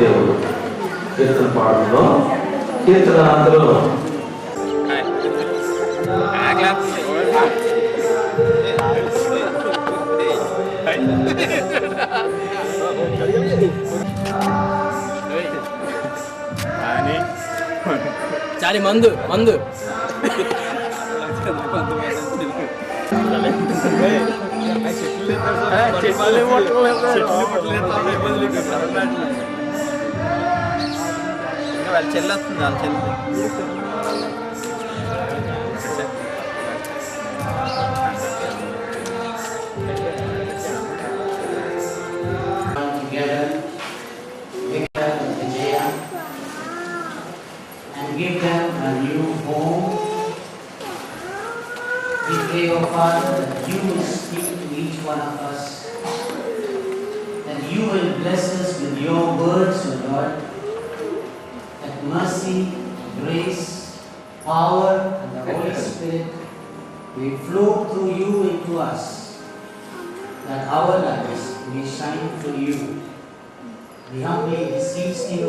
దేవుడు. కీర్తన పాటలో కీర్తన అందరూ చారి మందు మందు వాళ్ళ చెల్లి వస్తుంది, వాళ్ళ చెల్లి give them a new home. We pray, O Father, that you will speak to each one of us, that you will bless us with your words, O Lord, that mercy, grace, power, and the Holy Spirit will flow through you into us, that our lives may shine for you. We humbly beseech you.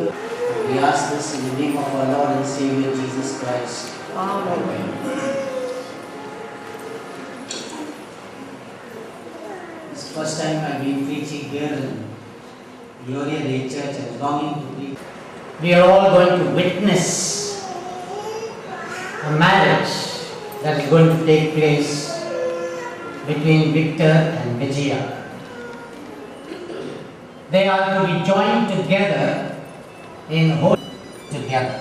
We ask this in the name of our Lord and Savior Jesus Christ. Amen. It's the first time I've been preaching here in Peoria Day Church. I was longing to preach. We are all going to witness a marriage that is going to take place between Victor and Vijaya. They are to be joined together in whole together.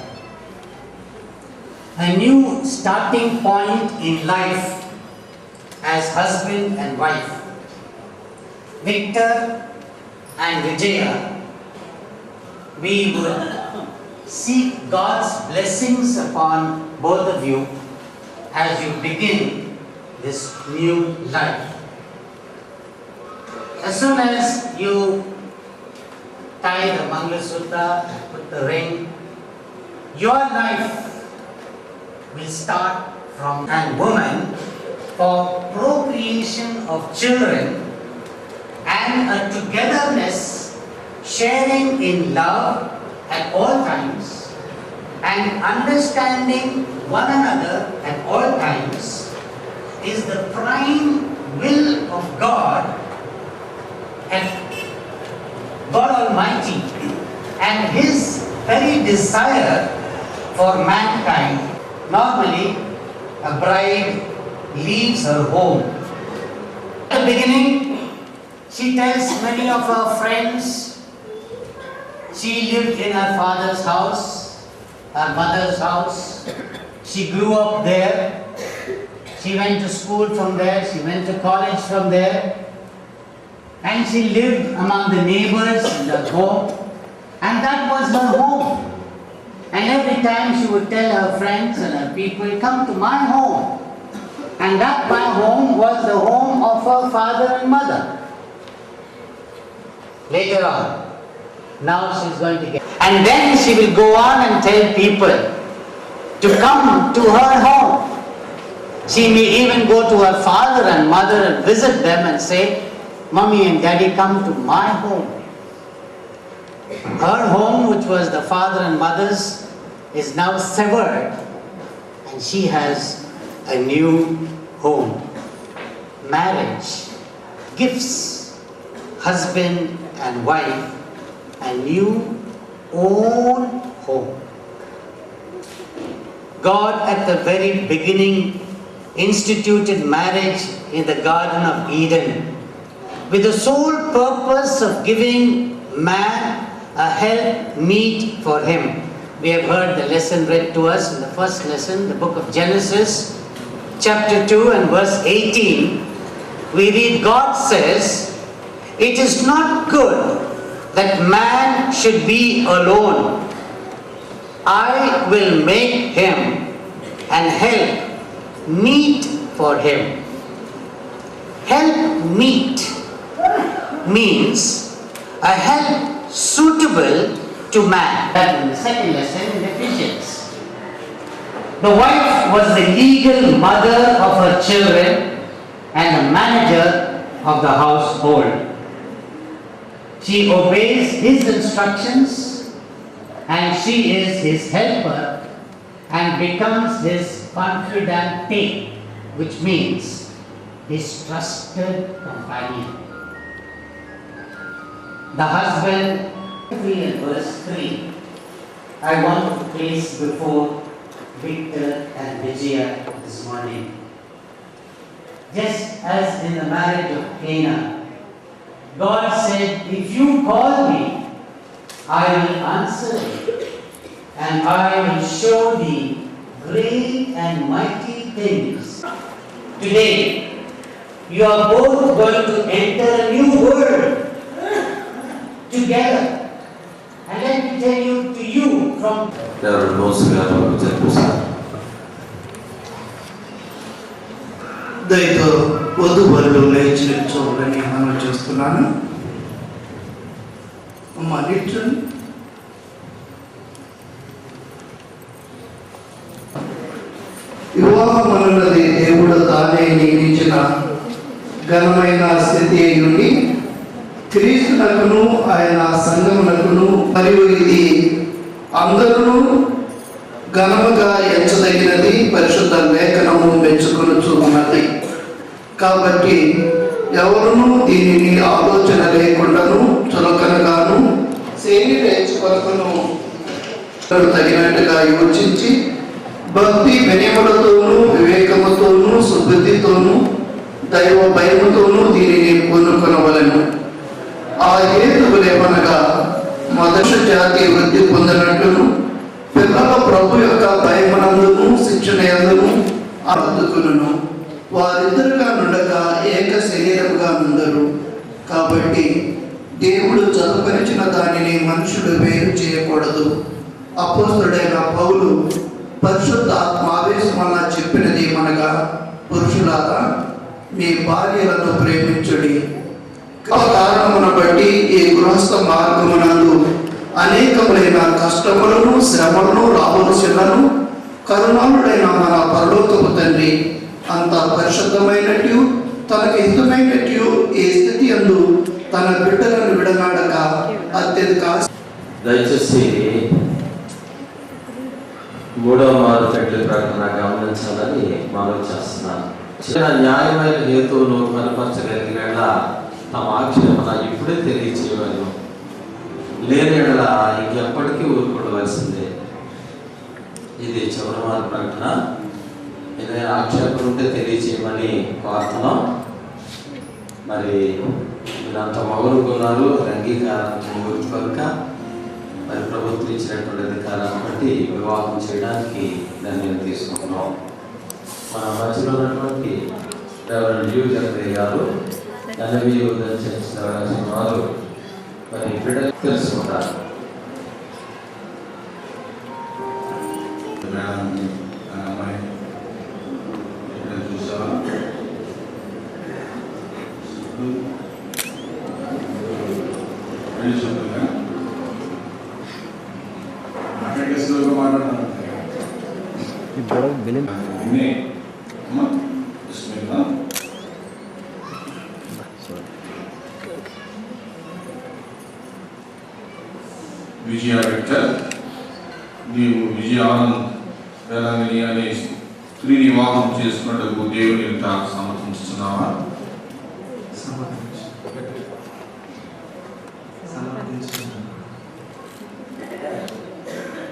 A new starting point in life as husband and wife. Victor and Vijaya, we would seek God's blessings upon both of you as you begin this new life. As soon as you tie the Mangalasutra and put the ring, your life will start from man and woman for procreation of children and a togetherness, sharing in love at all times and understanding one another at all times is the prime will of God and God Almighty and His very desire for mankind. Normally, a bride leaves her home. At the beginning, she tells many of her friends she lived in her father's house, her mother's house. She grew up there. She went to school from there. She went to college from there. And she lived among the neighbors in the home, and that was her home. And every time she would tell her friends and her people, come to my home. And that my home was the home of her father and mother. Later on, now she's going to get, and then she will go on and tell people to come to her home. She may even go to her father and mother and visit them and say, Mommy and Daddy, come to my home. Her home, which was the father and mother's, is now severed, and she has a new home. Marriage gives husband and wife a new own home. God at the very beginning instituted marriage in the Garden of Eden with the sole purpose of giving man a help meet for him. We have heard the lesson read to us in the first lesson, the book of Genesis, chapter 2 and verse 18. We read, God says, it is not good that man should be alone. I will make him and help meet for him. Help meet means a help suitable to man. That in the second lesson in Ephesians. The wife was the legal mother of her children and the manager of the household. She obeys his instructions and she is his helper and becomes his confidante, which means his trusted companion. The husband, 3 and verse 3, I want to place before Victor and Vijaya this morning. Just as in the marriage of Cana, God said, if you call me, I will answer you, and I will show thee great and mighty things. Today, you are both going to enter a new world together. And let me tell you to you from Reverend Moses గారు జరిపిస్తారు. దయతో వధువరులు లేచి నిల్చోవాలని మనం చేస్తున్నాను. అమ్మ నిల్చొని వివాహం అన్నది దేవుడు తానే నియమించిన ఘనమైన స్థితి అయ్యుండి క్రీస్తునకును ఆయన సంఘమునకును మరియు ఇది అందరూ ఘనముగా ఎంచదగినది పరిశుద్ధ లేఖనము మెచ్చుకొనుచు ఉన్నది. కాబట్టి ఎవరునూ దీనిని ఆలోచన లేకుండాను చులకనగాను శరీర కొరకును తగినట్టుగా యోచించి భక్తి వినయములతోనూ వివేకముతోనూ సుబుద్ధితోనూ దైవ భయముతోనూ దీనిని పొందుకొనవలెను. ఆ హేతువులేమనగా మొదటి జాతి వృద్ధి పొందినట్లును పిల్లల ప్రభు యొక్క భయమునందును శిక్షణ యందును అందుకును వారిద్దరుగా నుండగా ఏక శరీరముగా నుండరు. కాబట్టి దేవుడు జతపరిచిన దానిని మనుషుడు వేరు చేయకూడదు. అపోస్తలుడైన పౌలు పరిశుద్ధ ఆత్మావేశం వల్ల చెప్పినది మనగా, పురుషులారా మీ భార్యలను ప్రేమించుడి. కారణమును బట్టి ఈ గృహస్థ మార్గమునందు అనేకములైన కష్టములను శ్రమలను రావలసినను కరుణాళుడైన మన పరలోకపు తండ్రి అంత పరిశుద్ధమైనట్టు తనకు హితమైనట్టు ఈ స్థితి యందు తన బిడ్డలను విడనాడక అత్యధిక దయచేసి 3వ మారుపెట్టు ప్రకటన గమనించాలని మనం చేస్తున్నాను. చిన్న న్యాయమైన హేతువును కనపరచగలిగిన తమ ఆక్షేపణ ఇప్పుడే తెలియచేయవలను, లేని ఇంకెప్పటికీ ఊరుకోవలసిందే. ఇది చివరి మారు ప్రకటన. ఏదైనా ఆక్షేపణ ఉంటే తెలియచేయమని కోరుతున్నాం. మరి మీరంతా మౌరుకున్నారు, అంగీకారానికి ఊరి కనుక మరి ప్రభుత్వం ఇచ్చినటువంటి అధికారాన్ని బట్టి వివాహం చేయడానికి నిర్ణయం తీసుకుంటున్నాం. మన మధ్యలో ఉన్నటువంటి రెవరెండ్ యు జగదయ్య గారు ఎన్ఎంయు దర్శించిన వారు మరి బిడ్డలు తెలుసుకుంటారు. విజయ విక్టర్, నీవు విజయ ఆనంద్ వేలాంగిని అనే స్త్రీని వివాహం చేసుకున్నట్టు దేవుని సమర్థిస్తున్నావా?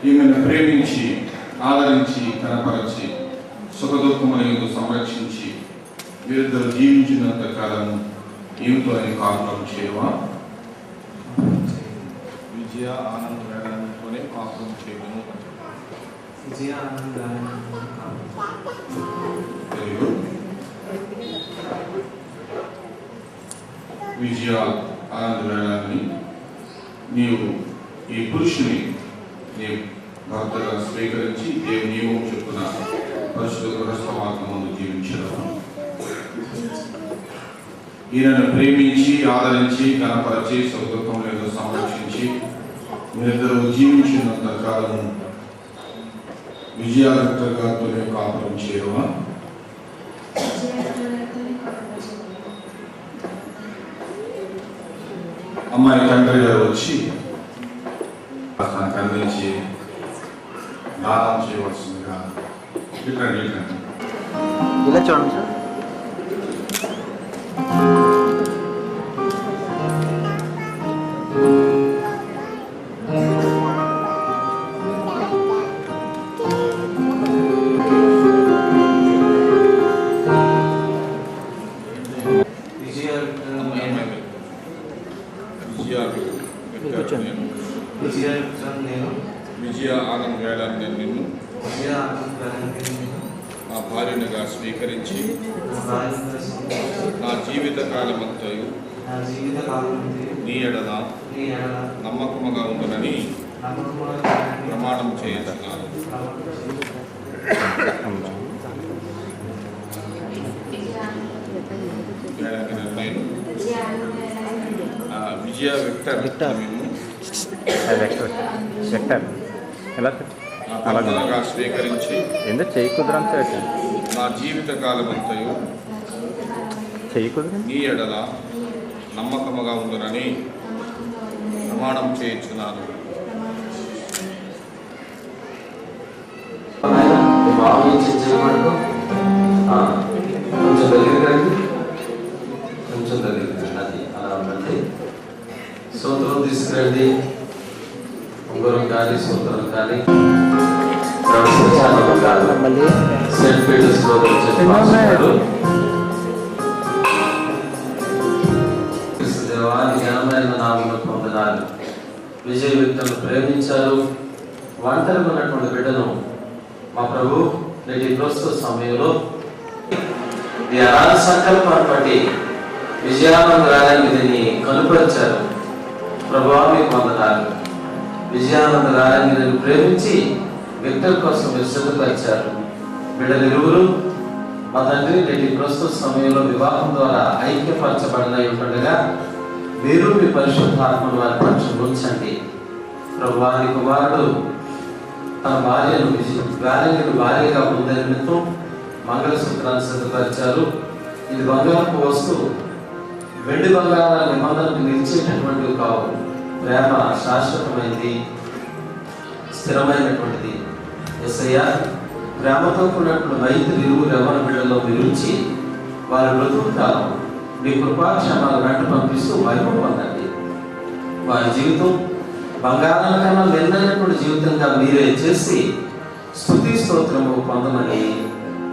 ఈమెను ప్రేమించి ఆదరించి కనపరచి సుఖదుఖములను సంరక్షించి వీరిద్దరు జీవించినంత కాలం ఏమిటో అని కాపురం చేయవా? విజయ ఆనంద్ వేళతోనే కాపురం చేయను. విజయ ఆనంద్ విజయ ఆనంద్ వేళని నీవు ఈ పురుషుని నీవు భర్తగా స్వీకరించి దేవుని నియమం చెప్పున పరిశుద్ధ గృహస్థ మార్గం జీవించడం. ఈయనను ప్రేమించి ఆదరించి కనపరిచి సుఖదుఖములను సంరక్షించి మీరిద్దరూ జీవించినంత కాలము విజయాలతో కాపురం చేయవా? అమ్మాయి తండ్రి గారు వచ్చి మనకు అందించి దానం చేయవలసిందిగా ఇట్లండి ఇలా చూడండి సార్. విజయ ఆనంద్ వేళాన్ని నిన్ను నా భార్యనుగా స్వీకరించి నా జీవిత కాలమంతయు నీ ఎడల నమ్మకముగా ఉందని ప్రమాణం చేయించున్నాను. నేను విజయ విక్టర్ భర్తగా స్వీకరించి నా జీవిత కాలమంతయు నీ ఎడల నమ్మకముగా ఉందని ప్రమాణం చేయించున్నాను. కొంచెం దగ్గర అది అలా ఉండండి. సూత్రం తీసుకురండి. ఉంగరం కానీ సూత్రం కానీ సెంట్ పీటర్స్ లో దేవాన్ని ఘనమైన నామమున పొందనాలు. విజయ వ్యక్తులను ప్రేమించారు. ఒంటరిగా ఉన్నటువంటి బిడ్డను మా ప్రభు నేటి ప్రస్తుత సమయంలో ఈ అనాథ సంకల్పాన్ని బట్టి విజయానంద రాయానికి దీన్ని కనుపరిచారు. ప్రభువా మీకు వందనాలు. విజయానంద రాయాన్ని నేను ప్రేమించి విక్టర్ కోసం మీరు సిద్ధపరిచారు. బిడ్డలు ఇరువురు మా తండ్రి నేటి ప్రస్తుత సమయంలో వివాహం ద్వారా ఐక్యపరచబడిన ఉండగా మీరు మీ పరిశుద్ధాత్మను వారి పక్షం ఉంచండి. ప్రభువా నీ కుమారుడు తన భార్యను భార్యగా పొందే నిమిత్తం మంగళసూత్రాన్ని సిద్ధపరిచారు. ఇది బంగారపు వస్తువు, వెండి బంగారాల నిబంధనకు నిలిచేటటువంటివి కావు. ప్రేమ శాశ్వతమైనది, స్థిరమైనటువంటిది. యేసయ్యా ప్రేమతో కూడినటువంటి మైత్రి ఇరువురు ఎవరి బిడ్డలో విరుచి వారి బ్రతుకు కాలం మీ కృపాక్షమాలు వెంట పంపిస్తూ మహిమ పొందండి. వారి జీవితం బంగారాల కన్నా నిన్నైనటువంటి జీవితంగా మీరే చేసి స్తుతి స్తోత్రము పొందమని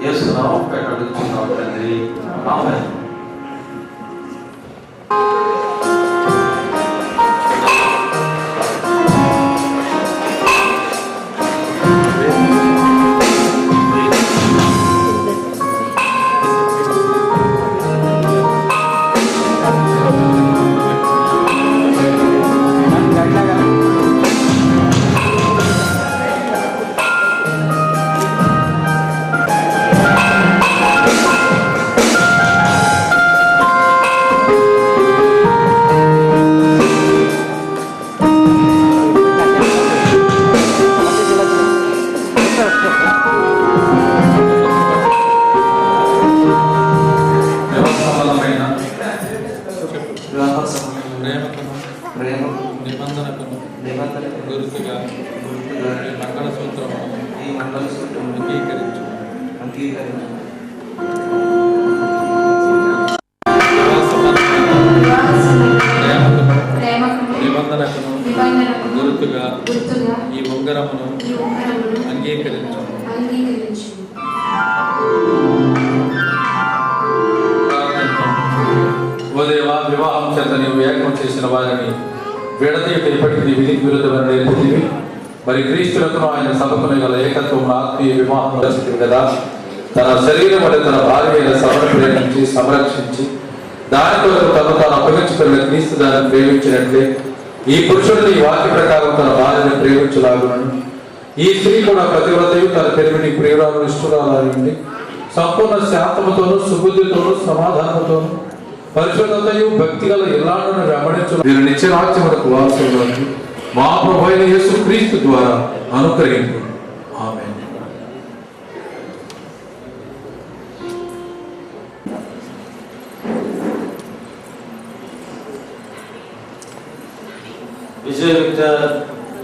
యేసు నామమున పేరిట అడుగుతున్నాం తండ్రి. ఆమేన్. ఈ ఉంగరమును అంగీకరించు. ఓ దేవా, వివాహం చేత నీవు ఏకం చేసిన వారిని విడదీయట ఇప్పటికీ నీ విధికి విరుద్ధమని నేర్పింది. మరి క్రీస్తులకు ఆయన సభకుని గల ఏకత్వం ఆత్మీయ వివాహం దర్శించింది కదా. తన శరీరం వల్ల తన భార్య సభను ప్రేమించి సంరక్షించి దాని కొరకు తాను అప్పగించుకున్న క్రీస్తు దాన్ని ప్రేమించినట్లే ఈ పురుషుడిని ఈ వాక్య ప్రకారం తన భార్యను ప్రేమించలాగునను ఈ స్త్రీ కూడా ప్రతివ్రతయు తన పెరిమిని ప్రియురాలు ఇష్టరాలండి సంపూర్ణ శాంతముతోనూ సుబుద్ధితోనూ సమాధానముతోనూ పరిశుద్ధతయు భక్తి గల ఇల్లాలను వెంబడించు వీరు నిత్యరాజ్యములకు వారసులను మా ప్రభువైన యేసు క్రీస్తు ద్వారా అనుగ్రహించు. ఆమేన్.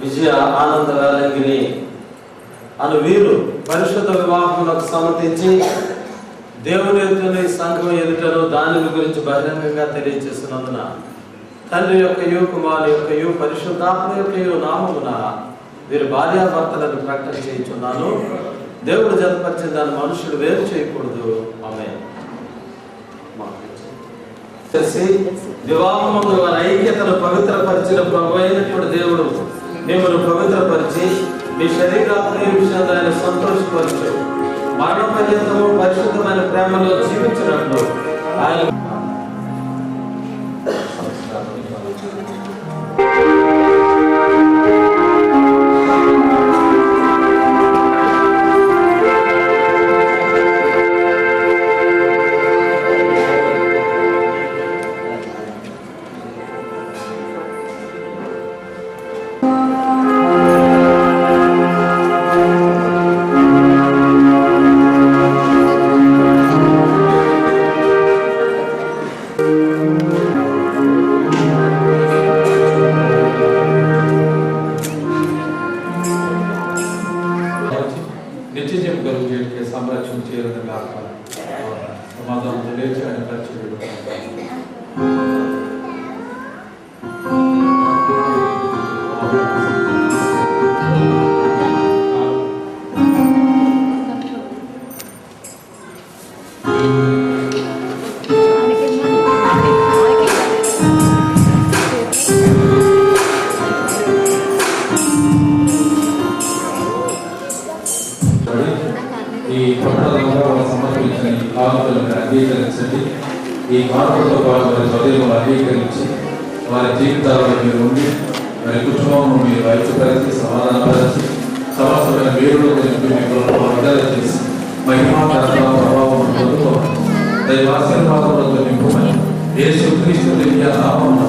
విజయ విజయ ఆనంద వేలంగిని అను వీరు పరిశుద్ధ వివాహములకు సమ్మతించి దేవుని ఎదుట సంఘం ఎదుటను దాని గురించి బహిరంగంగా తెలియజేస్తున్నందున తండ్రి యొక్కయు కుమారు యొక్కయు పరిశుద్ధాత్మ యొక్కయు నామమున వీరు భార్యాభర్తలను ప్రకటన చేయించున్నాను. దేవుడు జతపరిచిన దాన్ని మనుషుడు వేరు చేయకూడదు. ఆమేన్. వివాహముందు వారి ఐక్యతను పవిత్రపరిచిన ప్రభు అయినటువంటి దేవుడు మిమ్మల్ని పవిత్రపరిచి మీ శరీరాత్మీయ విషయాలు ఆయన సంతోషపరచు మరణ పర్యంతము పరిశుద్ధమైన ప్రేమలో జీవించినట్లు ఆయన నిత్యం కలుగు చేయడానికి సంరక్షణ చేయడం కాక సమాధానం తెలియచి ఆయన పరిచయం ఈ పట్టణంలో సమర్పించిన ఈ కానుకలను అంగీకరించండి. ఈ కానుకలతో పాటు వారి హృదయములు అంగీకరించి వారి జీవితాలలో మీరు ఉండి వారి కుటుంబము మీరు ఐక్యపరిచి సమాధానపరిచి సమస్తమైన వేరులో మిమ్మల్ని చేసి మహిమా ప్రభావం పొందుకోవాలి. దైవాశీర్వాదములతో నింపుమని యేసుక్రీస్తు దివ్య నామమున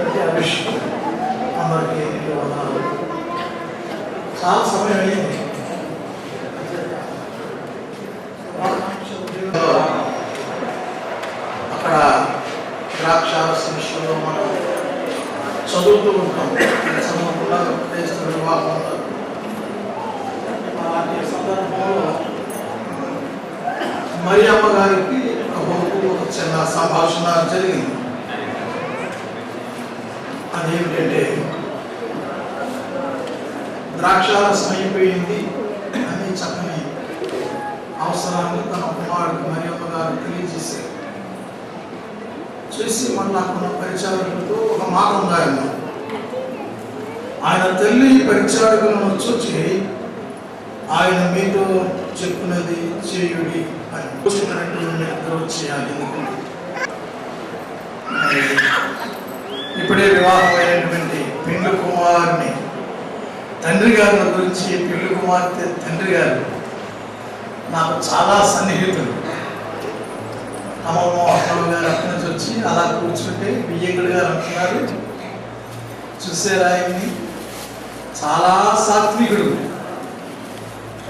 అందరికీ అభిషేకం, అందరికీ వందనాలు. చాలా సమయం అయింది. అక్కడ ద్రాక్షారసంలో మనం చదువుతూ ఉంటాం. చదువుకుండా క్రైస్తవ వివాహం అలాంటి సందర్భంలో మరియమ్మ గారికి ఒక చిన్న సంభాషణ జరిగింది. అదేమిటంటే ద్రాక్షారసం అయిపోయింది అని చక్కని అవసరాన్ని తన కుమారుడికి మరియమ్మ గారు తెలియజేశారు. చేసి మళ్ళా కొన్ని పరిచారకులతో ఒక మాట ఉందాయన. ఆయన తల్లి పరిచారకులను చూచి ఆయన మీతో చెప్పినది చేయుడి అని చెప్పినట్టు ఇద్దరు చేయాలి. ఇప్పుడే వివాహమైనటువంటి పెండ్లి కుమారుని తండ్రి గారి గురించి, పెళ్లి కుమార్తె తండ్రి గారు నాకు చాలా సన్నిహితులు. అమ్మమ్మ గారు అక్కడి నుంచి వచ్చి అలా కూర్చుంటే బియ్యంకుడు గారు అంటున్నారు, చూసారా ఆయన్ని, చాలా సాత్వికుడు.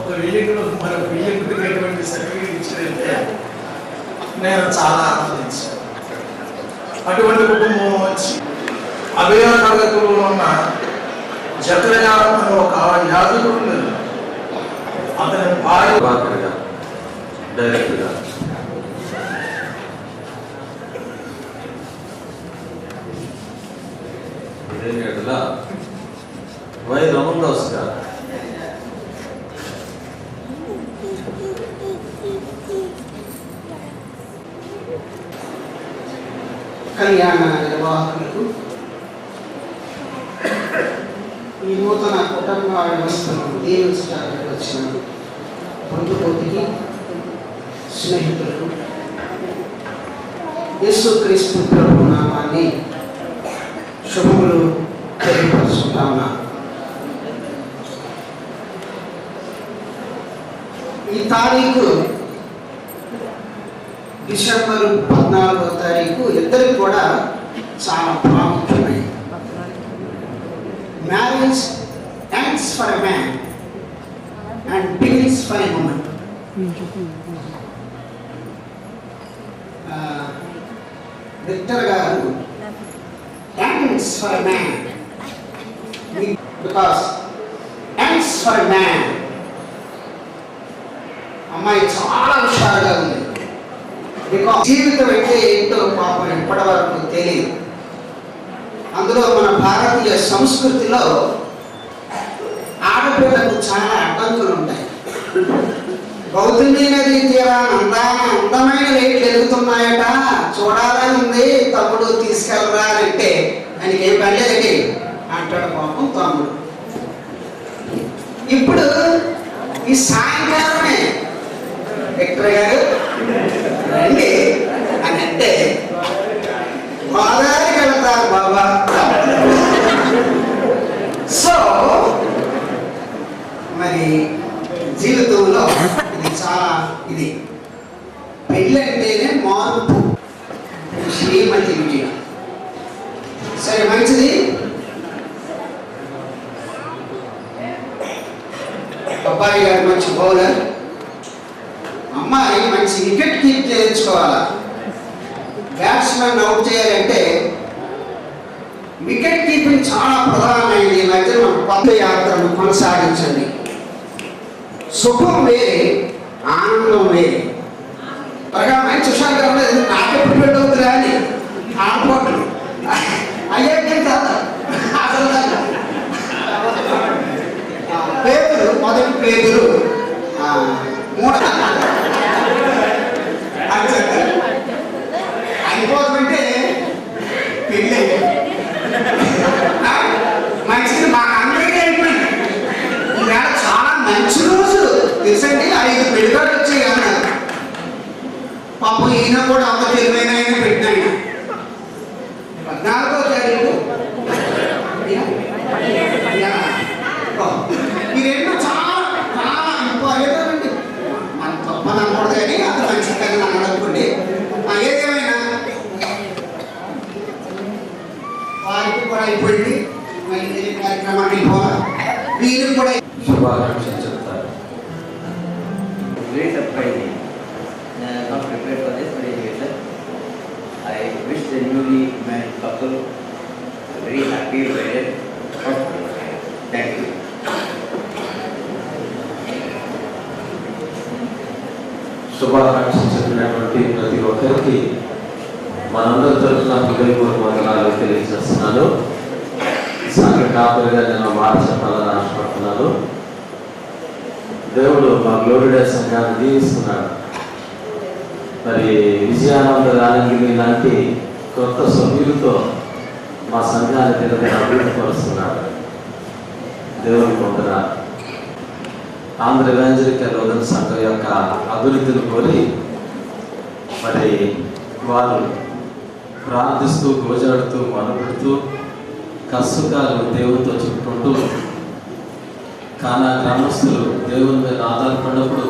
ఒక బియ్యంకుడు మరొక బియ్యంకుడికి ఎటువంటి సర్టిఫికేట్ ఇచ్చారంటే నేను చాలా ఆనందించాను. అటువంటి కుటుంబం వచ్చి అభయ తరగతిలో ఉన్న జకర్యా అనే ఒక యాజకుడు, అతని భార్య డైరెక్ట్గా వై రమణదాస్ గారు కళ్యాణ నిర్వాహకులకు, ఈ నూతన కుటుంబ వ్యవస్థను దీవించడానికి వచ్చిన పొందుకోతికి స్నేహితులకు యేసుక్రీస్తు ప్రభు నామాన్ని శుభములు తెలియపరుచుకుంటా ఉన్నా. ఈ తారీఖు డిసెంబర్ 14వ తారీఖు ఇద్దరికి కూడా చాలా ప్రాముఖ్యమైనది. Marriage ends for a man and begins for a woman. Victor గారు ends for a man because ends for a man. అమ్మాయి చాలా హుషారుగా ఉంది. బికాస్ జీవితం అంటే ఏంటో పాపం ఇప్పటి వరకు తెలియదు. అందులో మన భారతీయ సంస్కృతిలో ఆడపిల్లకు చాలా అడ్డంకులు ఉంటాయి. గౌతమి నది తీరాన అందమైన లైట్లు ఎదుగుతున్నాయట, చూడాలని ఉంది, తమ్ముడు తీసుకెళ్ళరా అంటే ఆయనకి ఏం పర్లేదండి అంటాడు పాపం తమ్ముడు. ఇప్పుడు ఈ సాయంకాలమే విక్టర్ గారు రండి అని అంటే గోదావరికి వెళ్తారు బాబా. సో మరి జీవితంలో ఇది చాలా ఇది పెళ్ళి అంటేనే మార్పు, శ్రీమతి విజయ. సరే మంచిది. అబ్బాయి గారు మంచి బౌలర్, అమ్మాయి మంచి వికెట్ కీప్ చేయించుకోవాలా. బ్యాట్స్మెన్ అవుట్ చేయాలంటే వికెట్ కీపింగ్ చాలా ప్రధానమైనది. ఈ మధ్య మన పదయాత్రను కొనసాగించండి. సుఖం వేరే, ఆనందం వేరే. త్వరగా మంచి హుషారు కావాలి. నాకెప్పుడు పెళ్ళవుతుందా అని ఆడుకోవటం అయ్యాక అసలు పేదలు మొదటి పేదలు అయిపోతుంటే పెళ్ళి మంచిది. మా అందరికీ అయిపోయింది. ఈవేళ చాలా మంచి రోజు తెలుసండి. 5 పెళ్ళికాళ్ళు వచ్చాయి అన్నారు. పాపం ఈయన కూడా అంత తెలివైన ఆయన పెట్టినాయి. 14వ తారీఖు మీరేమో చాలా చాలా ఇంపార్టెంట్ అండి. మనం తప్పని అనకూడదు కానీ అది మంచి కానీ అనుకోండి. ఏదేమైనా వారి వాళ్ళకి కూడా అయిపోయింది. మళ్ళీ కార్యక్రమానికి పోవాలి. వీరు కూడా శుభాకాంక్షలు చెప్తారు. Very surprising. Not prepared for this meditation. I wish the newly married couple a very happy wedding. Thank you. శుభాకాంక్షలు చెప్పినటువంటి ప్రతి ఒక్కరికి మనందరి తరఫున హృదయపూర్వక వందనాలు తెలియజేస్తున్నాను. సంఘ కాపరిగా నేను మాట చెప్పాలని ఆశపడుతున్నాను. దేవుడు మా గ్లోరీ డే సంఘాన్ని దీవిస్తున్నాడు. మరి విజయానంద రాణి లాంటి కొత్త సభ్యులతో మా సంఘాన్ని తిరిగి అభివృద్ధిపరుస్తున్నాడు. దేవుని వందనాలు. ఆంధ్ర ఎవెంజలికల్ లూథరన్ సంఘం యొక్క అభివృద్ధిని కోరి మరి వారు ప్రార్థిస్తూ గోజాడుతూ మనబెడుతూ కష్టకాలు దేవునితో చెప్పుకుంటూ కానా గ్రామస్తులు దేవుని మీద ఆధారపడినప్పుడు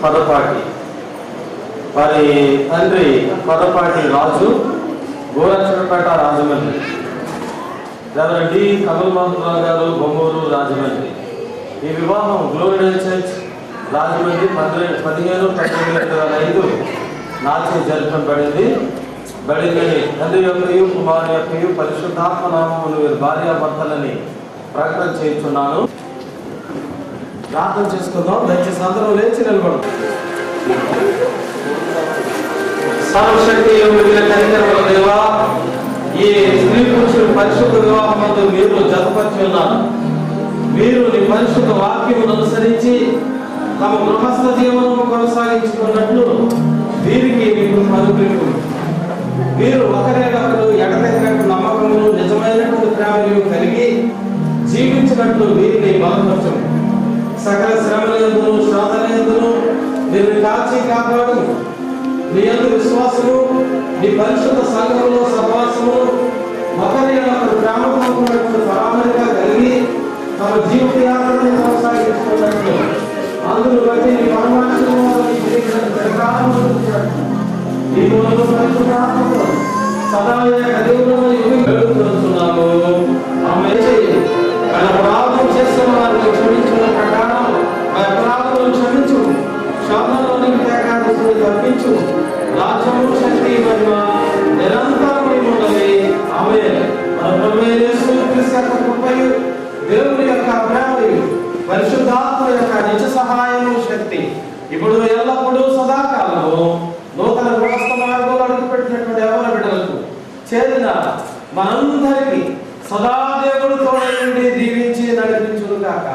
కొరపాటి వారి తండ్రి కొరపాటి రాజు, గోరక్షపేట రాజమండ్రి. రెవరెండ్ డి కమల్ మోహన్ రావు గారు, బొమ్మూరు రాజమండ్రి. ఈ వివాహం గ్లోరీ డే చర్చ్ రాజమండ్రి 15/19/2005 నాచే జరపబడింది. తండ్రి యొక్కయు కుమారు యొక్కయు పరిశుద్ధాత్మ నామములు వీరి భార్యాభర్తలని ప్రకటన చేస్తున్నాను. ప్రార్థన చేసుకుందాం. దయచేసి అందరూ లేచి నిలబడదాం. సర్వశక్తి దేవా, ఈ స్త్రీ పురుషులు పరిశుద్ధ వివాహంతో మీరు జతపరిచి ఉన్నారు. మీరు నీ పరిశుద్ధ వాక్యమును అనుసరించి తమ గృహస్థ జీవనము కొనసాగించుకున్నట్లు వీరికి మీకు అనుగ్రహించు. వీరు ఒకరినొకరు ఎడతెగనట్టు నమ్మకమును నిజమైనటువంటి ప్రేమను కలిగి జీవించినట్లు వీరిని బలపరచము. సకల శ్రమలందును శోధనలందును మీరు కాచి కాపాడు. నీ యందు విశ్వాసము, నీ పరిశుద్ధ సంఘములో సహవాసము, ఒకరినొకరు ప్రేమపూర్వకమైనటువంటి పరామరిగా కలిగి తమ జీవిత యాత్రను కొనసాగించుకున్నట్లు అందును బట్టి నీ పరమాత్మను సదా దేవుడుతున్నాము. ఆమె అపరాధం చేసిన వారిని క్షమించిన ప్రకారం ఆ అపరాధులను క్షమించు. శోధనలోనికి తేకాదశులు తప్పించు. రాజ్యము, శక్తి, మహిమ నిరంతరము ఉన్నవి. ఆమేన్. మన ప్రభువైన యేసు క్రీస్తు యొక్క కృపయు దేవుని యొక్క ప్రేమయు పరిశుద్ధాత్మ యొక్క నిజ సహాయము శక్తి ఇప్పుడు ఎల్లప్పుడూ సదాకాలము నూతన గృహస్థ మార్గంలో అడుగుపెట్టినటువంటి యవ్వన బిడ్డలకు చేరిన మనందరికీ సదా దేవుడు తోడై ఉండి దీవించి నడిపించును గాక.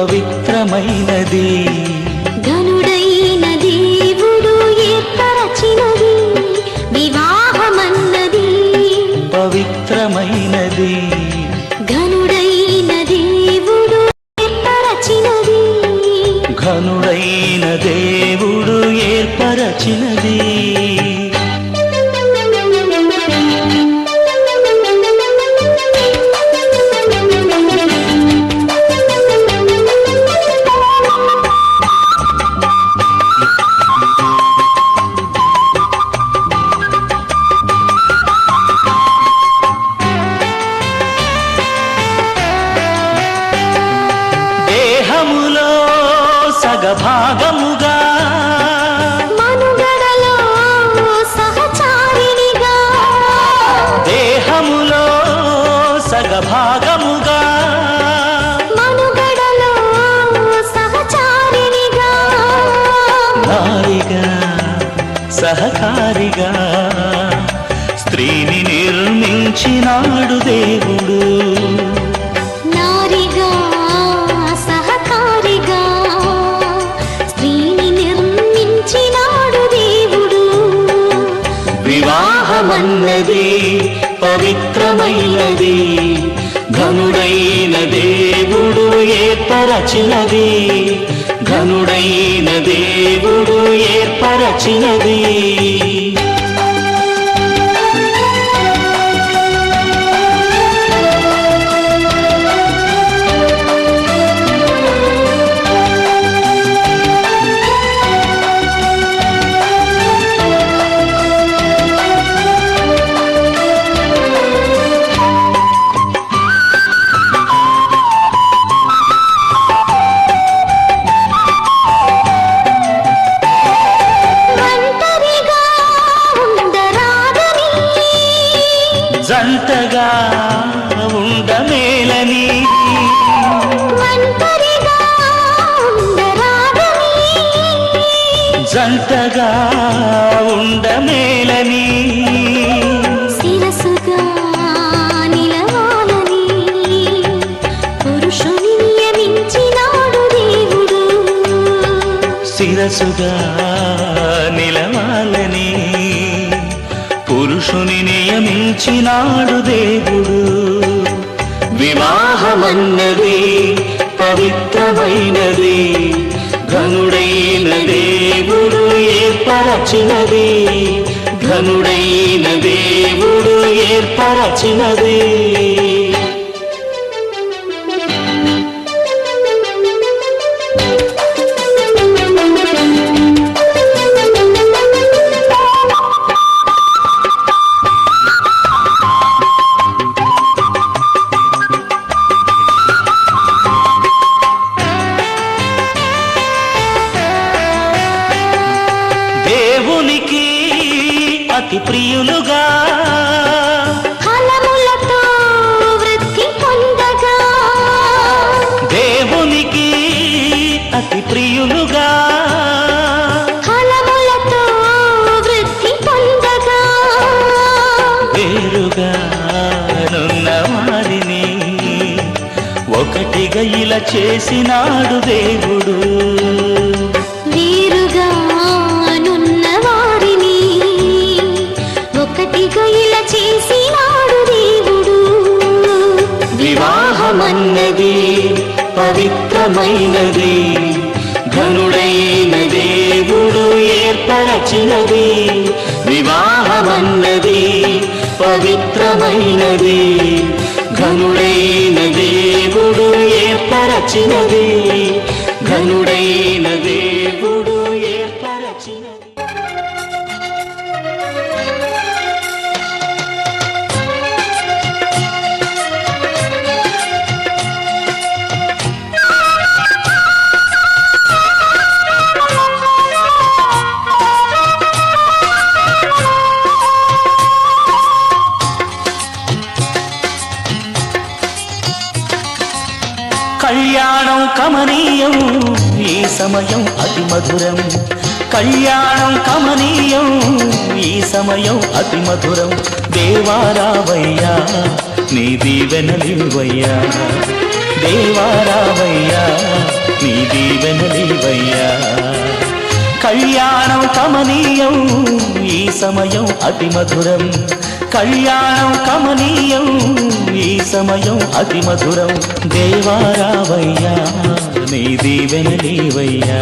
పవిత్రమైనది ఘనుడైన దేవుడు ఏర్పరచినది వివాహమన్నది పవిత్రమైనది ఘనుడైన దేవుడు ఏర్పరచినది ఘనుడైన దేవుడు ఏర్పరచినది దేహములో సగభాగముగా మనుగడలో సహచారిణిగా దేహములో సగభాగముగా మనుగడలో సహచారిణిగా నారిగా సహకారిగా స్త్రీని నిర్మించినాడు దేవుడు నారిగా సహకారిగా స్త్రీని నిర్మించినాడు దేవుడు వివాహమన్నది పవిత్రమైనది ఘనుడైన దేవుడు ఏర్పరచినది ఘనుడైన దేవుడు ఏర్పరచినది ఒంటరిగా జంటగా ఉండమేలని శిరసుగా నిలవాలని పురుషుని నియమించినాడు దేవుడు. శిరసుగా నిలవాలని పురుషుని నియమించినాడు దేవుడు. వివాహమన్నది పవిత్రమైనది, ఘనుడైన దేవుడు ఏర్పరచినది, ఘనుడైన దేవుడు ఏర్పరచినది. దేవునికి అతి ప్రియులుగా ఫలములతో వృద్ధి పొందగా, దేవునికి అతి ప్రియులుగా ఫలములతో వృద్ధి పొందగా, వేరుగా నున్న వారిని ఒకటిగా ఇలా చేసినాడు దేవుడు. వీరుగా నున్న వారిని ఒకటిగా ఇలా చేసినాడు దేవుడు. వివాహమన్నది పవిత్రమైనది, ఘనుడైన దేవుడు ఏర్పరచినది. వివాహమన్నది పవిత్రమైనది, ఘనుడైన దేవుడు ఏర్పరచినది, ఘనుడైన దేవుడు ఏర్పరచినది. కళ్యాణం కమనీయం, ఈ సమయం అతి మధురం. కళ్యాణం కమనీయం, ఈ సమయం అతి మధురం. దేవారావయ్యా నీ దీవెనలివయ్యా, దేవారావయ్యా నీ దీవెనలివయ్యా. కళ్యాణం కమనీయం, ఈ సమయం అతి మధురం. కళ్యాణం కమనీయం, ఈ సమయం అతి మధురం. దేవారావయ్యా నీ దీవెనలివయ్యా,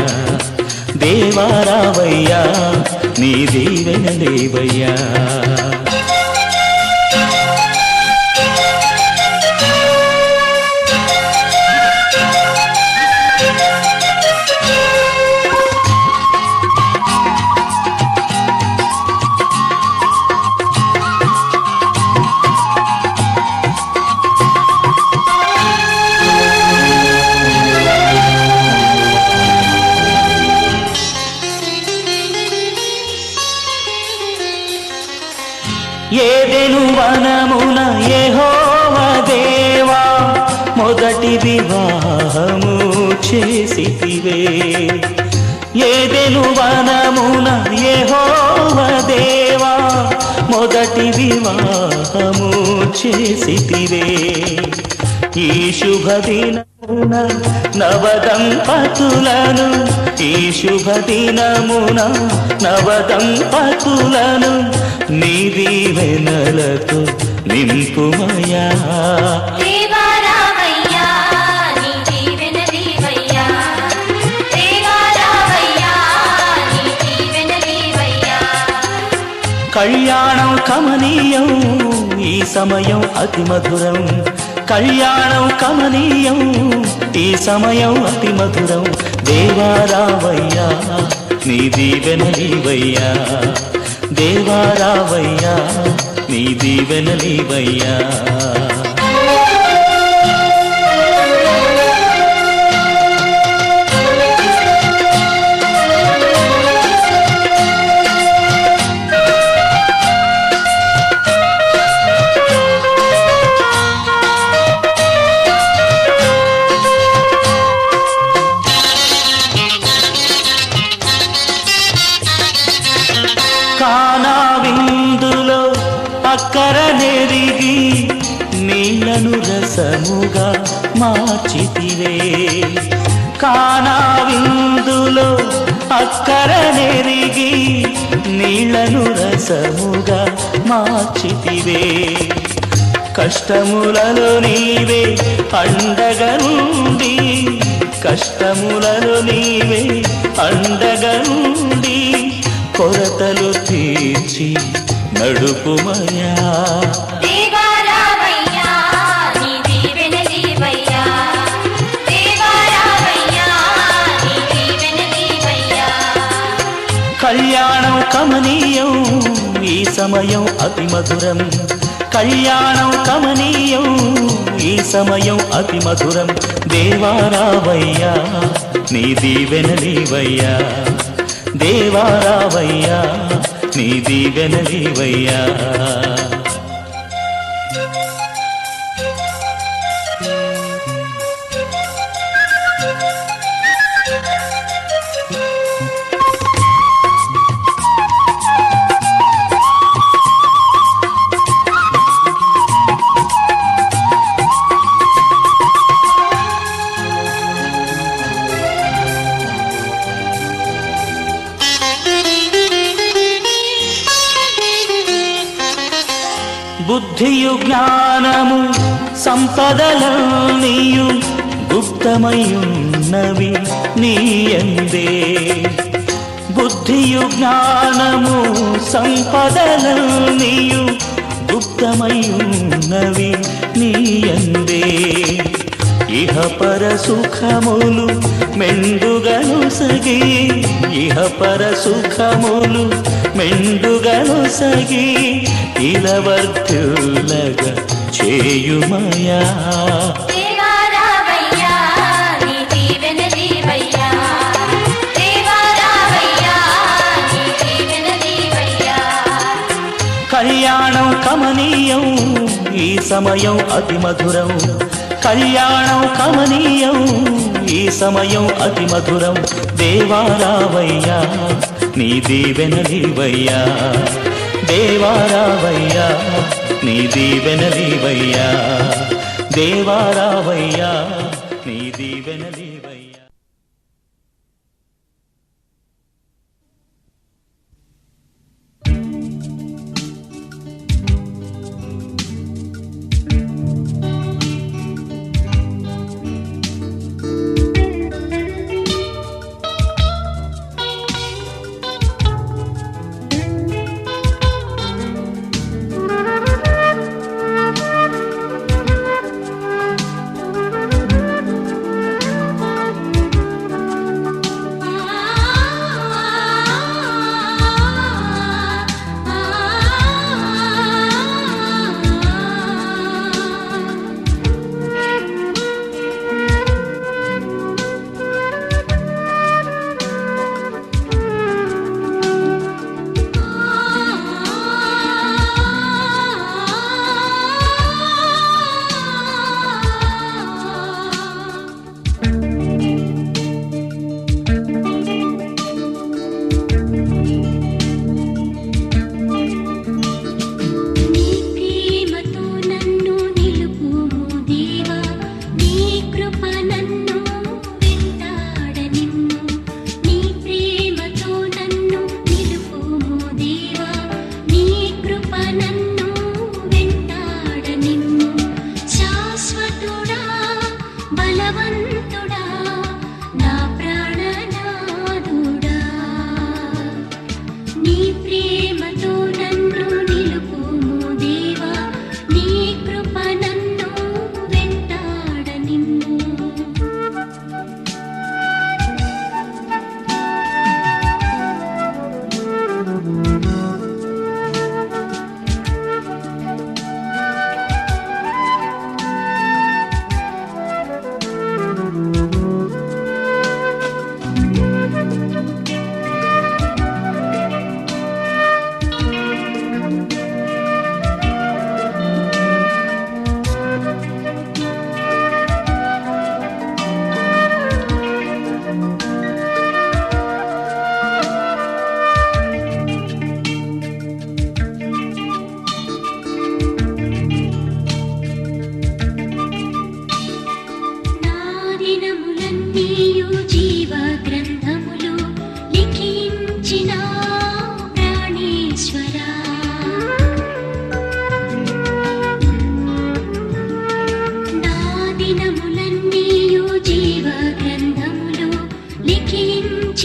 దేవారావయ్యా నీ దీవెనలివయ్యా. ఏదెను వనమున యెహోవా దేవా మొదటి వివాహము చేసితివే. ఏదెను వనమున యెహోవా దేవా మొదటి వివాహము చేసితివే. ఈ శుభదినమున నవదంపతులను, ఈ శుభదినమున నవదంపతులను నీ దీవెనలతో నింపుమయా. దేవారావయ్యా నీ దీవెనలివయ్యా, దేవారావయ్యా నీ దీవెనలివయ్యా. కళ్యాణం కమనీయం, ఈ సమయం అతి మధురం. కళ్యాణం కమనీయం, ఈ సమయం అతి మధురం. దేవారావయ్యా నీ దీవెనలివయ్యా, దేవారావయ్యా నీ దీవెనలివయ్యా. అక్కర నెరిగి నీళ్లను రసముగా మార్చితివే. కానా విందులో అక్కర నెరిగి నీళ్లను రసముగా మార్చితివే. కష్టములలో నీవే అండగా నుండి, కష్టములలో నీవే అండగా నుండి కొరతలు తీర్చి నడుపుమయా. దేవా రావయ్యా నీ దీవెనలీవయ్యా, దేవా రావయ్యా నీ దీవెనలీవయ్యా. కళ్యాణం కమనీయం ఈ సమయం అతి మధురం, కళ్యాణం కమనీయం ఈ సమయం అతి మధురం. దేవా రావయ్యా నీ దీవెనలీవయ్యా, దేవా రావయ్యా నీ దీవెనలీవయ్యా. బుద్ధియు జ్ఞానము సంపదలన్నీయు గుప్తమయున్నవి నీయందే. బుద్ధియు జ్ఞానము సంపదలన్నీయు గుప్తమయున్నవి నీయందే. ఇహ పర సుఖములు మెండుగను సగి, ఇహ పర సుఖములు మెండుగను సగి ఇలవర్తులగా చేయుమయా. దేవా రావయ్యా నీ దీవెనలీవయ్యా, దేవా రావయ్యా నీ దీవెనలీవయ్యా. కళ్యాణం కమనీయం ఈ సమయం అతి మధురం, కళ్యాణం కమనీయం ఈ సమయం అతి మధురం. దేవా రావయ్యా నీ దీవెనలీవయ్యా, దేవా రావయ్యా నీ దీవెనలీవయ్యా, దేవా రావయ్యా నీ దీవెనలీవయ్యా.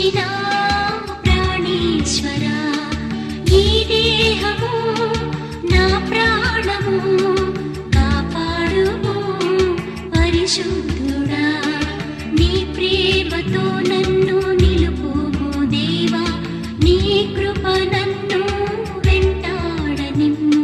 ఇచ్చిన ప్రాణేశ్వరా, ఈ దేహము నా ప్రాణము కాపాడుము పరిశుద్ధుడా, నీ ప్రేమతో నన్ను నిలుపుము దేవా, నీ కృప నన్ను వెంటాడనిమ్ము.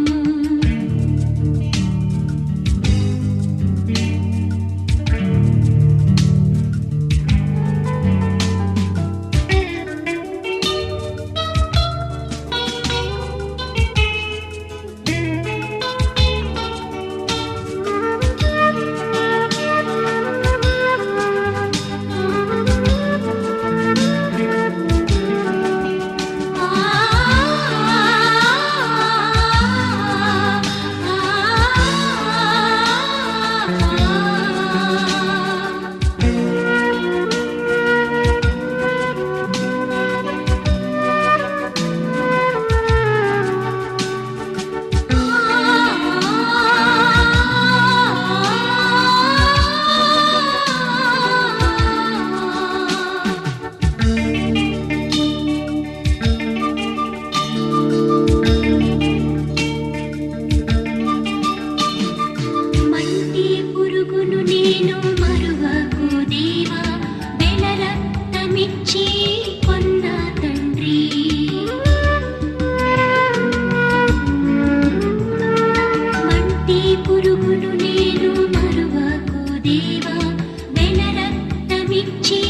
మంటి పురుగును నేను మరువకు దేవా, వెల రక్తమిచ్చి కొన్న తండ్రి. మంటి పురుగును నేను మరువకు దేవా, వెల రక్తమిచ్చి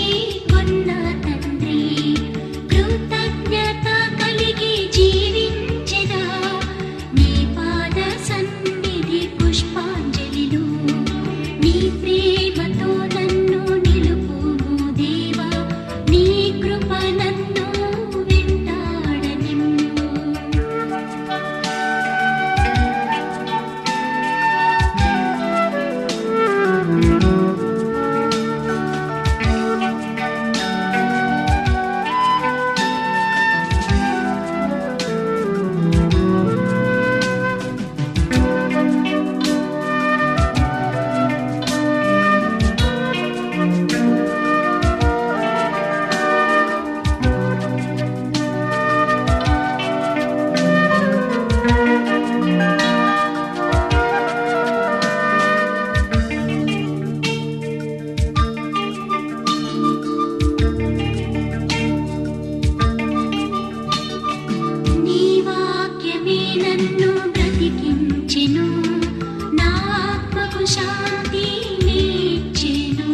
కొన్న తండ్రి. కృతజ్ఞత కలిగి జీవించెదా, నీ పాద సన్నిధి పుష్పాంజలిలో, నీ ప్రేమతో నన్ను నిలుపుము దేవా, నీ కృప నన్ను వెంటాడనిమ్ము. నీ వాక్యమే నన్ను బ్రతికించెను, నా ఆత్మకు శాంతి నీచెను.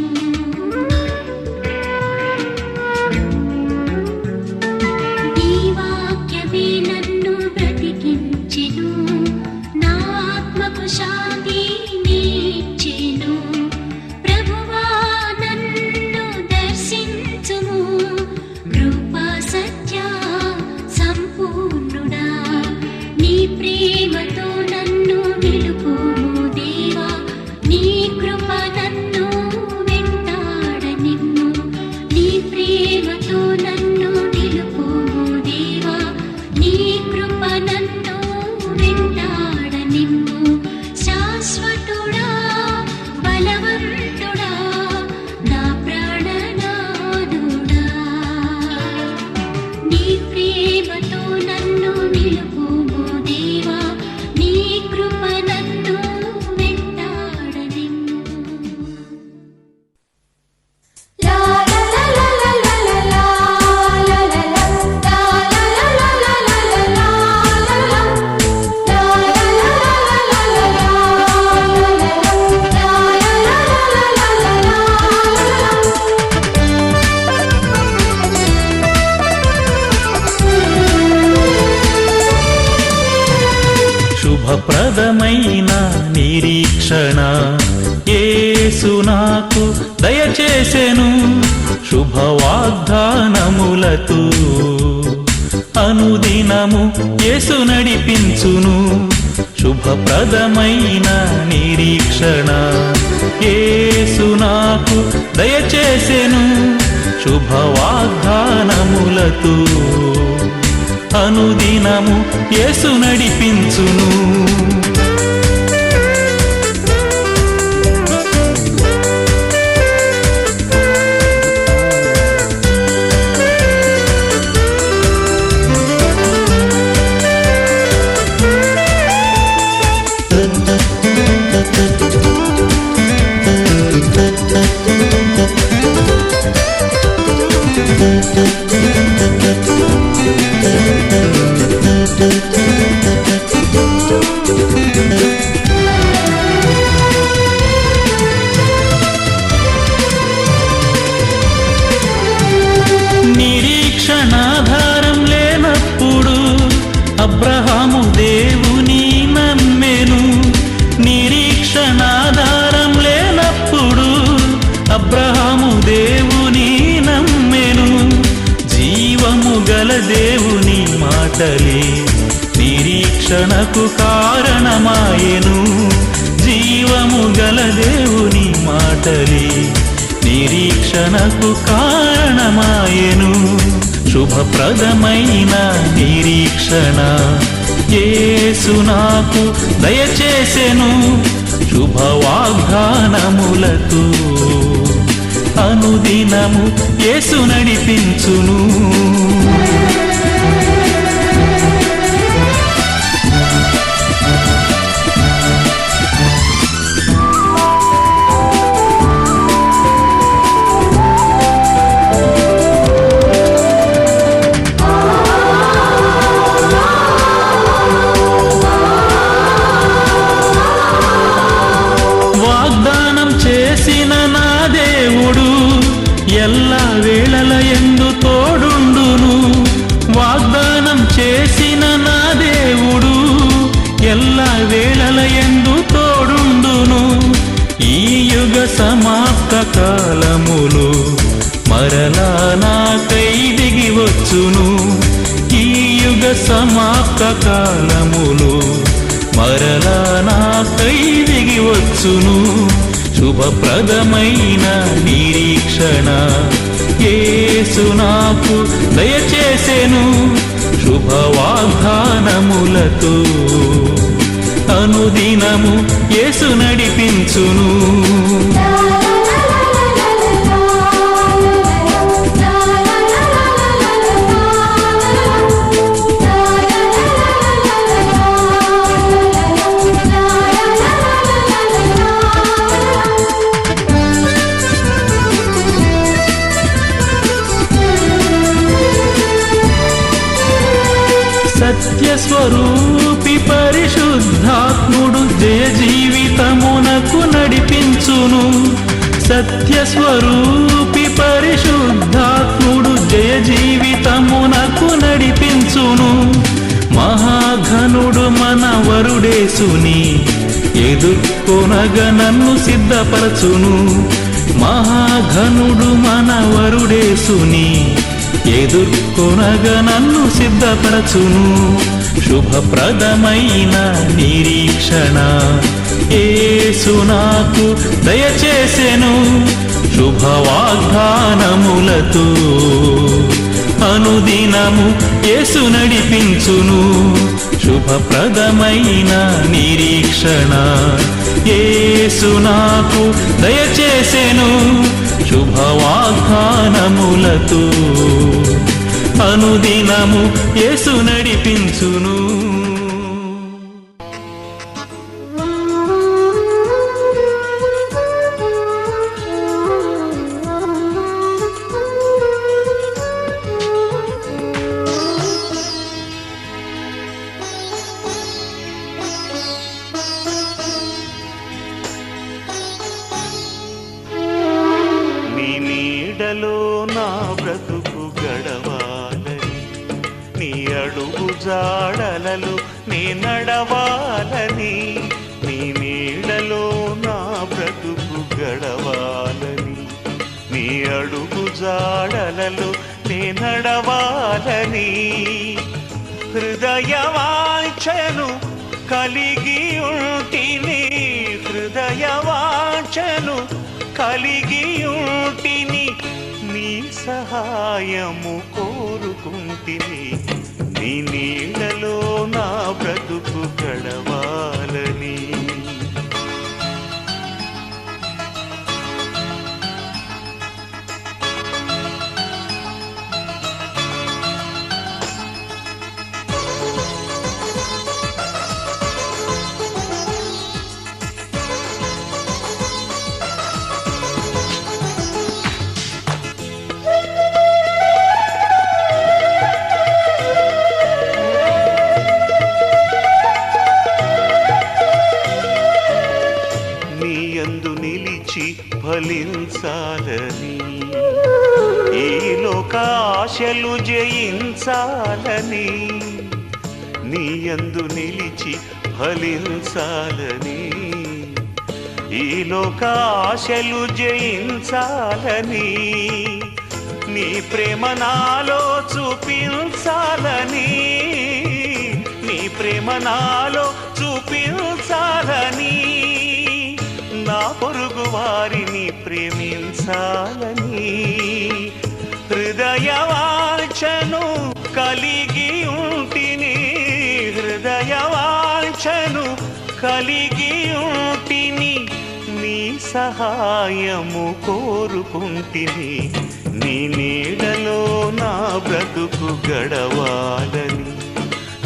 నీ వాక్యమే నన్ను బ్రతికించెను, నా ఆత్మకు శాంతి నీచెను. ప్రభువా నన్ను దర్శించుము, కృపా సత్య సంపూర్ణుడా, నీ ప్రేమతో నన్ను నిలుపుము దేవా, నీ కృప నన్ను వెంటాడనిమ్ము. నీ ప్రేమతో నన్ను నిలుపుము దేవా, నీ కృప నన్ను వెంటాడనిమ్ము. శాశ్వతుడా బలవంతుడా, నా ప్రాణనాథుడా, నీ ప్రేమతో నన్ను నిలుపుము దేవా, నీ కృప నన్ను వెంటాడనిమ్ము. లా లా లా లా లా లా లా లా లా లా లా లా లా లా లా లా లా లా లా శుభప్రదమైన నిరీక్షణ యేసు నాకు దయచేసెను, శుభవాగ్దానములతో అనుదినము యేసు నడిపించును. శుభప్రదమైన నిరీక్షణ యేసు నాకు దయచేసెను, శుభవాగ్దానములతో అనుదినము యేసు నడిపించును. అబ్రహాము దేవుని నమ్మెను నిరీక్షణాధారం లేనప్పుడు. అబ్రహాము దేవుని నమ్మెను జీవము గల దేవుని మాటలే నిరీక్షణకు కారణమాయెను. జీవము గల దేవుని మాటలే నిరీక్షణకు కారణమాయెను. శుభప్రదమైన నిరీక్షణ యేసు నాకు దయచేసెను. శుభవాగ్దానములతో అనుదినము యేసు నడిపించును. వాగ్దానం చేసిన నా దేవుడు ఎల్ల వేళల యందు తోడుండును. వాగ్దానం చేసిన నా దేవుడు ఎల్ల వేళల యందు తోడుండును. ఈ యుగ సమాప్త కాలములు మరలా నాకై దిగి వచ్చును. ఈ యుగ సమాప్త కాలములు మరలా నాకై దిగి వచ్చును. శుభప్రదమైన నిరీక్షణ యేసు నాకు దయచేసెను. శుభవాగ్దానములతో అనుదినము యేసు నడిపించును. సత్యస్వరూపి పరిశుద్ధాత్ముడు జయ జీవితమునకు నడిపించును. సత్యస్వరూపి పరిశుద్ధాత్ముడు జయ జీవితమునకు నడిపించును. మహాఘనుడు మన వరుడేసుని ఎదుర్కొనగా నన్ను సిద్ధపరచును. మహాఘనుడు మన వరుడేసుని ఎదుర్కొనగా నన్ను సిద్ధపరచును. శుభప్రదమైన నిరీక్షణ యేసు నాకు దయచేసెను. శుభవాగ్దానములతో అనుదినము యేసు నడిపించును. శుభప్రదమైన నిరీక్షణ యేసు నాకు దయచేసెను. శుభవాగ్దానములతో అనుదినము యేసు నడిపించును. నా బ్రతుకు గడవాలని నీ అడుగు జాడలలో నే నడవాలని. నీ నీడలో నా బ్రతుకు గడవాలని నీ అడుగు జాడలలో నే నడవాలని. హృదయవాంఛను కలిగి ఉంటిని హృదయవాంఛను కలిగి ఉంటిని నీ సహాయము కోరుకుంటిని. నీ నీళ్ళలో నా బ్రతుకు గడవాలని. ఫలించాలని ఈ లోకాశలు జయించాలని నీయందు నిలిచి ఫలించాలని, ఈ లోక ఆశలు జయించాలని, నీ ప్రేమ నాలో చూపించాలని, నీ ప్రేమ నాలో చూపించాలని, నా పొరుగు వారిని ప్రేమించాలని, హృదయవాంఛను కలిగి ఉంటిని, హృదయవాంఛను కలిగి ఉంటిని, నీ సహాయము కోరుకుంటిని, నీ నీడలో నా బ్రతుకు గడవాలని,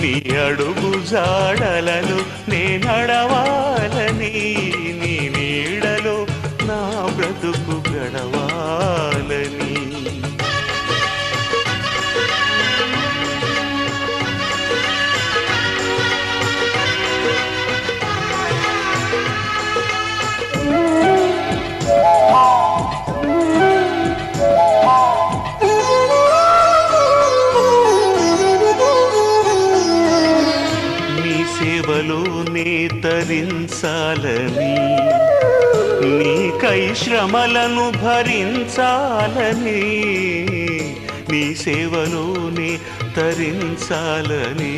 నీ అడుగు జాడలలో నే నడవాలని, నీ నీడలో నా బ్రతుకు గడవాలని. సేవలోనే తరించాలని, నీకై శ్రమలను భరించాలని, నీ సేవలోనే తరించాలని,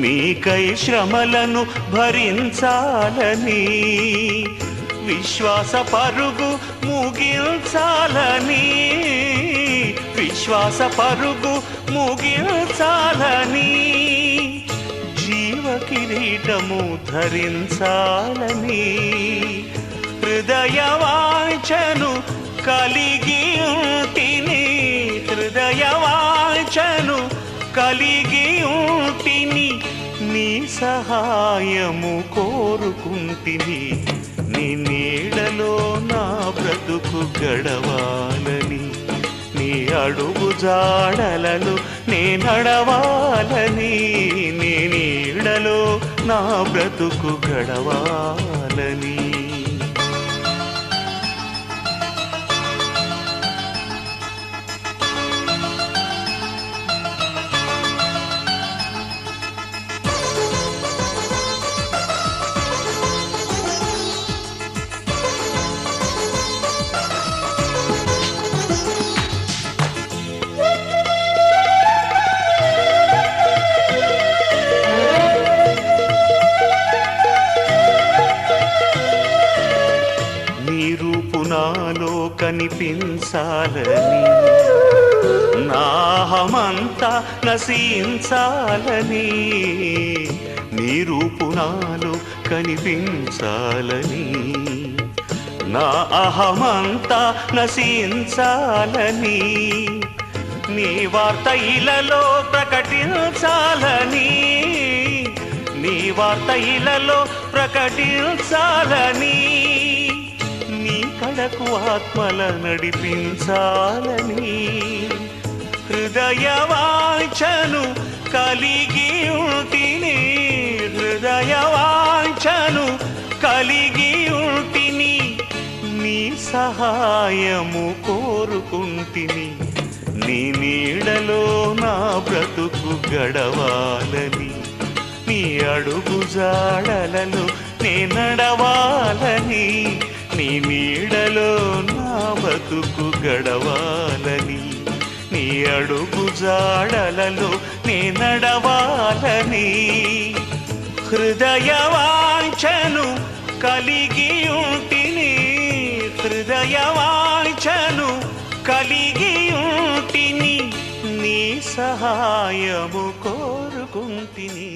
నీకై శ్రమలను భరించాలని, విశ్వాస పరుగు ముగించాలని, విశ్వాస పరుగు ముగించాలని, జీవ కిరీటము ధరించాలని, హృదయవాంఛను కలిగి ఉంటిని, హృదయవాంఛను కలిగి ఉంటిని, నీ సహాయము కోరుకుంటిని, నీ నీడలో నా బ్రతుకు గడవాలని, నీ అడుగు జాడలలో నే నడవాలని, నీ నీడలో నా బ్రతుకు గడవాలని. నాలో కనిపించాలని, నాహమంతా నశించాలని, నీ రూపు నాలో కనిపించాలని, నా అహమంతా నశించాలని, నీ వార్త ఇలలో ప్రకటించాలని, నీ వార్త ఇలలో ప్రకటించాలని, నీ కడకు ఆత్మల నడిపించాలని, హృదయవాంఛను కలిగి ఉంటిని, హృదయవాంఛను కలిగి ఉంటిని, నీ సహాయము కోరుకుంటిని, నీ నీడలో నా బ్రతుకు గడవాలని, నీ అడుగు జాడలలో నే నడవాలని, నీ నీడలో నా బతుకు గడవాలని, నీ అడుగు జాడలలో నే నడవాలని, హృదయవాంఛను కలిగి ఉంటిని, హృదయవాంఛను కలిగి ఉంటిని, నీ సహాయము కోరుకుంటిని.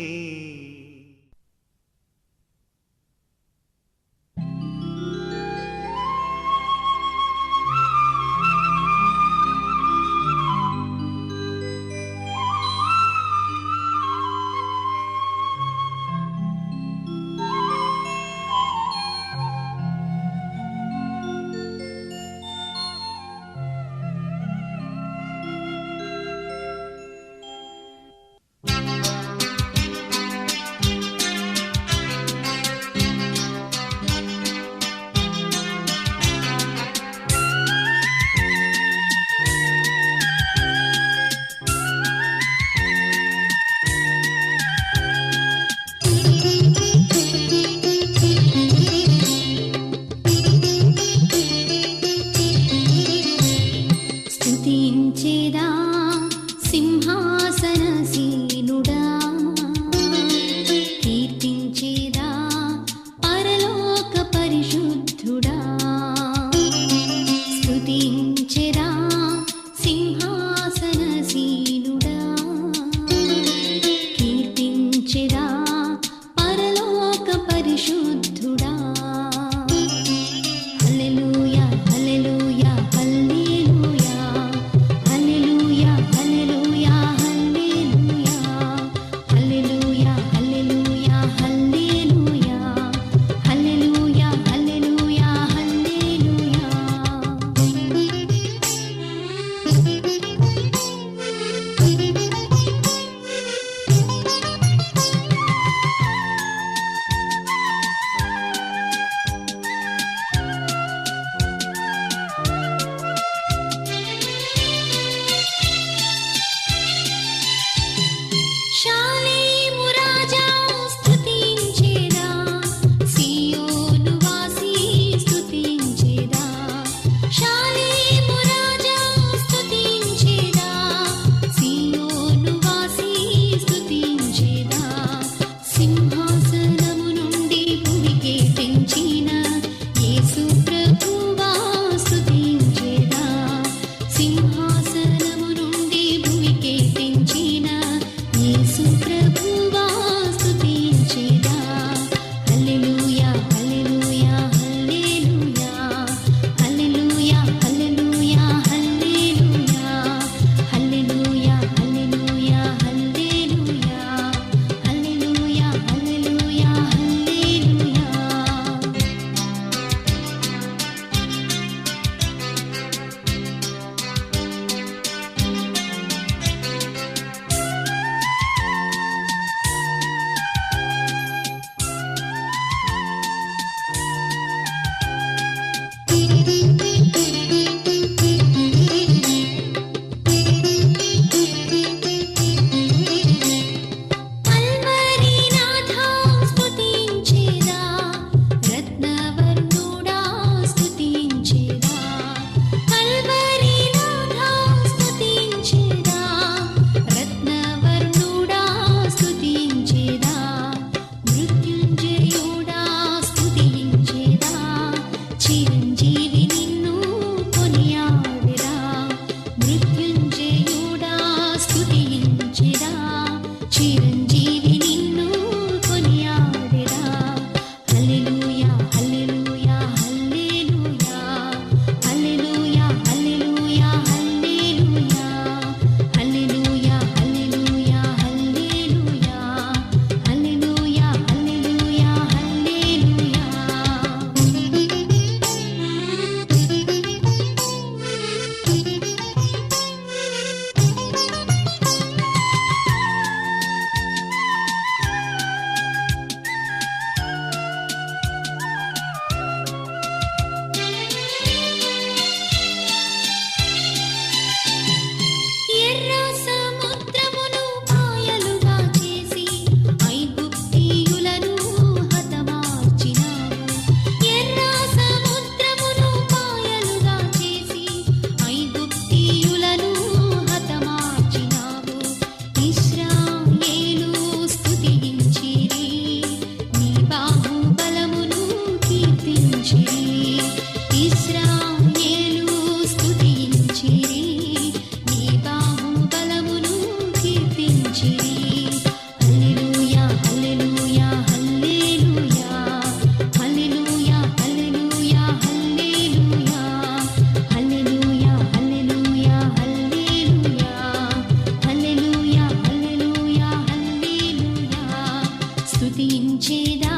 స్తుతించేదా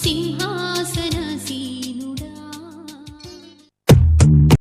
సింహాసనమందున్న